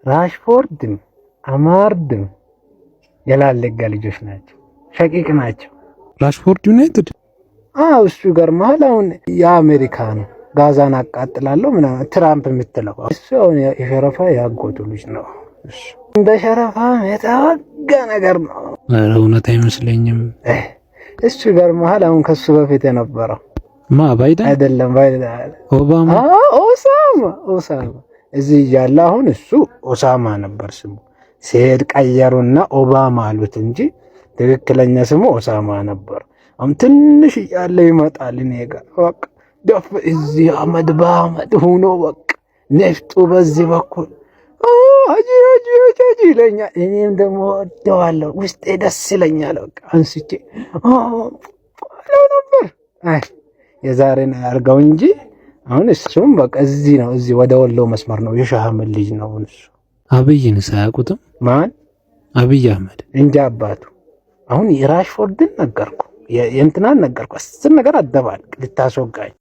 ራሽፎርድም አማርድም የላለጋ ልጆች ናቸው፣ ሸቂቅ ናቸው። ራሽፎርድ ዩናይትድ እሱ ይገርምሃል። አሁን የአሜሪካ ነው ጋዛን አቃጥላለሁ ምናምን ትራምፕ የምትለው እሱ አሁን የሸረፋ ያጎቱ ልጅ ነው። እሱ እንደ ሸረፋም የተዋጋ ነገር ነው። እውነት አይመስለኝም። እሱ ይገርምሃል። አሁን ከሱ በፊት የነበረው ባይደን አይደለም፣ ባይደን ኦባማ፣ ኦሳማ እዚህ እያለ አሁን እሱ ኦሳማ ነበር ስሙ። ሲሄድ ቀየሩና ኦባማ አሉት እንጂ ትክክለኛ ስሙ ኦሳማ ነበር። አሁን ትንሽ እያለ ይመጣል እኔ ጋር በቃ ደፍ እዚህ አመድ በአመድ ሆኖ በቃ ነፍጡ በዚህ በኩል አጂ ይለኛል። እኔም ደግሞ ወደዋለሁ፣ ውስጤ ደስ ይለኛል። በቃ አንስቼ ነበር የዛሬን አያርገው እንጂ አሁን እሱም በቃ እዚህ ነው፣ እዚህ ወደ ወሎ መስመር ነው። የሻህመድ ልጅ ነው እሱ። አብይን ሳያውቁትም ማን አብይ አህመድ እንጂ አባቱ። አሁን የራሽፎርድን ነገርኩ፣ የእንትናን ነገርኩ። አስር ነገር አደባልቅ ልታስወጋኝ